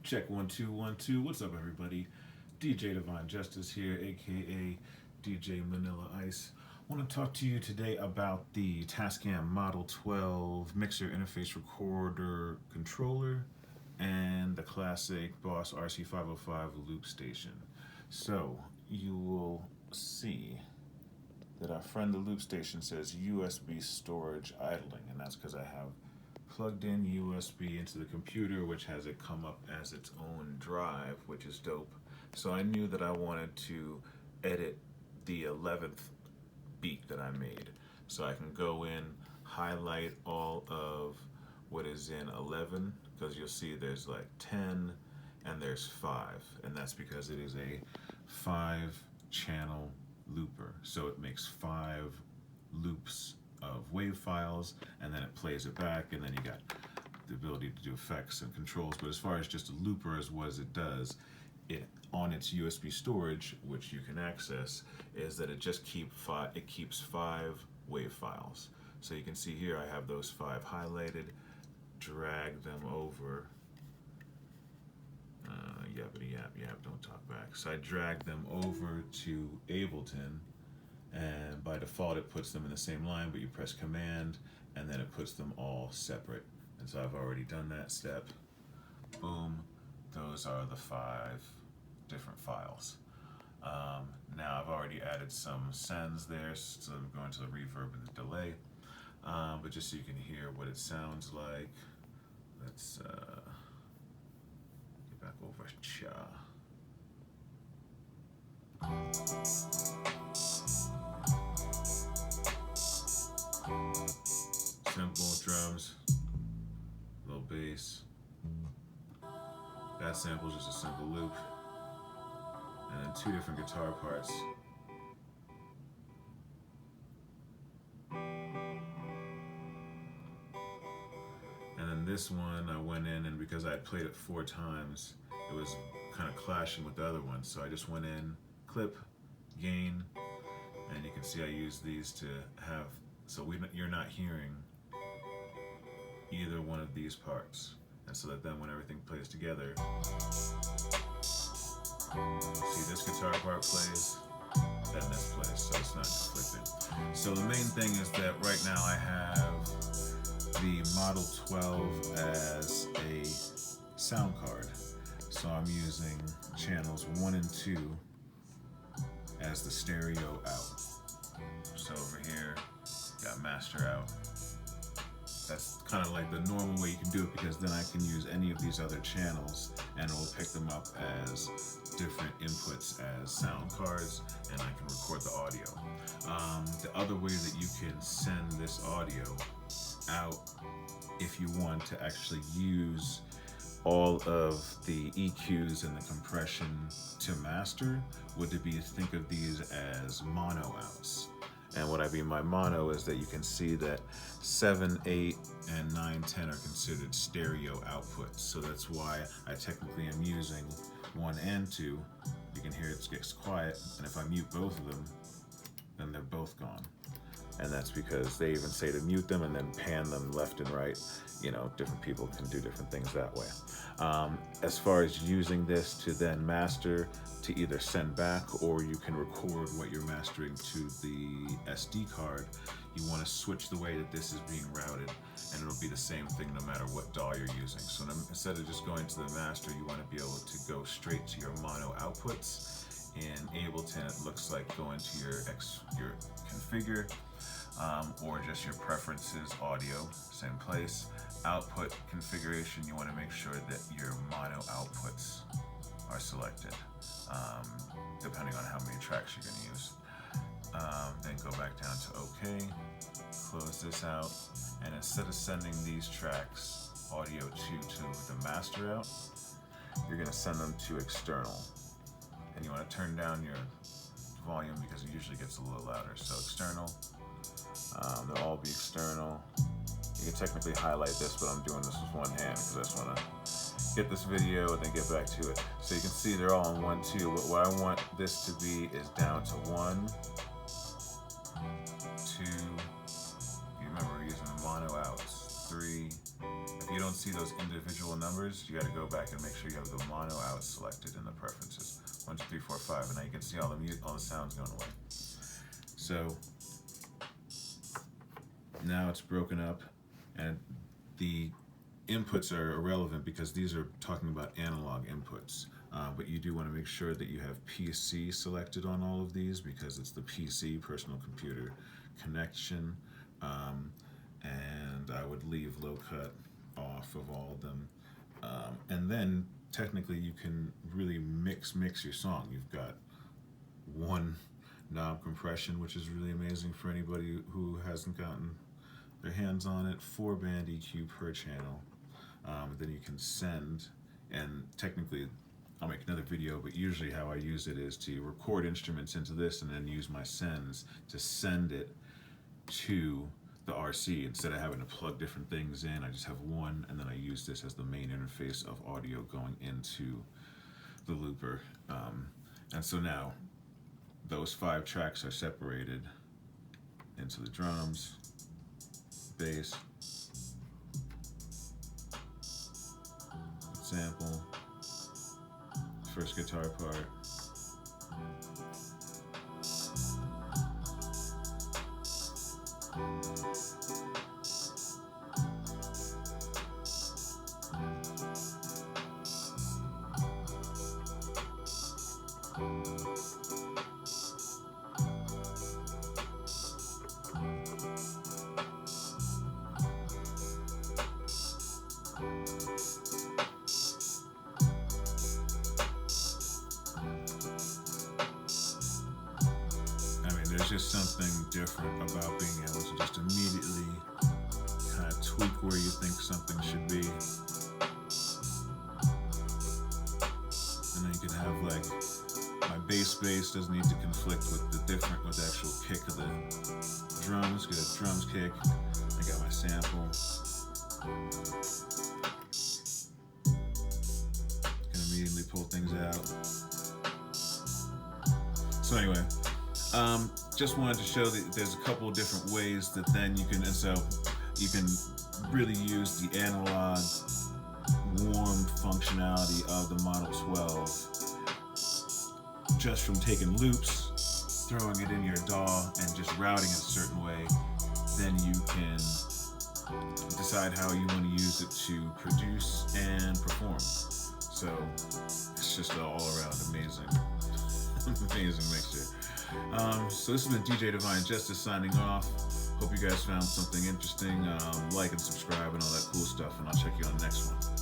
Check 1 2 1 2. What's up, everybody? DJ Divine Justice here, aka DJ Manila Ice. I want to talk to you today about the Tascam Model 12 mixer interface recorder controller and the classic Boss RC505 loop station. So you will see that our friend the loop station says USB storage idling, and that's because I have plugged in USB into the computer, which has it come up as its own drive, which is dope. So I knew that I wanted to edit the 11th beat that I made. So I can go in, highlight all of what is in 11, because you'll see there's like 10 and there's 5, and that's because it is a 5-channel looper. So it makes 5 loops of wave files, and then it plays it back, and then you got the ability to do effects and controls. But as far as just a looper, as what it does, it on its USB storage, which you can access, is that it just keeps 5 wave files. So you can see here I have those 5 highlighted. Drag them over. Yappity yap, don't talk back. So I drag them over to Ableton, and by default it puts them in the same line, but you press Command and then it puts them all separate. And so I've already done that step. Boom, those are the 5 different files. Now I've already added some sends there, so I'm going to the reverb and the delay. But just so you can hear what it sounds like, let's get back over Cha. Simple drums, little bass. That sample is just a simple loop, and then 2 different guitar parts. And then this one, I went in, and because I had played it 4 times, it was kind of clashing with the other ones. So I just went in, clip, gain, and you can see I use these to have, so you're not hearing either one of these parts. And so that then when everything plays together, see this guitar part plays, then this plays, so it's not conflicted. So the main thing is that right now I have the Model 12 as a sound card. So I'm using channels 1 and 2 as the stereo out. So over here, got master out. That's kind of like the normal way you can do it, because then I can use any of these other channels and it will pick them up as different inputs as sound cards, and I can record the audio. The other way that you can send this audio out, if you want to actually use all of the EQs and the compression to master, would to be think of these as mono outs. And what I mean by mono is that you can see that 7, 8, and 9, 10 are considered stereo outputs. So that's why I technically am using 1 and 2. You can hear it gets quiet, and if I mute both of them, then they're both gone. And that's because they even say to mute them and then pan them left and right. You know, different people can do different things that way. As far as using this to then master, to either send back, or you can record what you're mastering to the SD card, you want to switch the way that this is being routed, and it'll be the same thing no matter what DAW you're using. So instead of just going to the master, you want to be able to go straight to your mono outputs. In Ableton, it looks like going to your configure, or just your preferences, audio, same place. Output configuration, you want to make sure that your mono outputs are selected, depending on how many tracks you're going to use. Then go back down to OK, close this out, and instead of sending these tracks, audio 2 to the master out, you're going to send them to external. And you want to turn down your volume because it usually gets a little louder. So external, they'll all be external. You can technically highlight this, but I'm doing this with one hand because I just want to get this video and then get back to it. So you can see they're all on 1, 2. But what I want this to be is down to 1, 2. You remember we're using mono outs. 3. If you don't see see those individual numbers, you got to go back and make sure you have the mono out selected in the preferences. 1, 2, 3, 4, 5, and now you can see all the sounds going away. So now it's broken up, and the inputs are irrelevant because these are talking about analog inputs. But you do want to make sure that you have PC selected on all of these because it's the PC, personal computer connection. And I would leave low cut off of all of them. And then technically you can really mix your song. You've got 1 knob compression, which is really amazing for anybody who hasn't gotten their hands on it, 4 band EQ per channel. Then you can send, and technically I'll make another video, but usually how I use it is to record instruments into this and then use my sends to send it to the RC. Instead of having to plug different things in, I just have one, and then I use this as the main interface of audio going into the looper. And so now those 5 tracks are separated into the drums, bass, sample, first guitar part, there's just something different about being able to just immediately kind of tweak where you think something should be. And then you can have like, my bass doesn't need to conflict with the actual kick of the drums. Got a drums kick. I got my sample. Can immediately pull things out. So anyway, just wanted to show that there's a couple of different ways that then you can, and so you can really use the analog warm functionality of the Model 12 just from taking loops, throwing it in your DAW, and just routing it a certain way. Then you can decide how you want to use it to produce and perform. So it's just an all-around amazing mixture. So this has been DJ Divine Justice signing off. Hope you guys found something interesting. Like and subscribe and all that cool stuff, and I'll check you on the next one.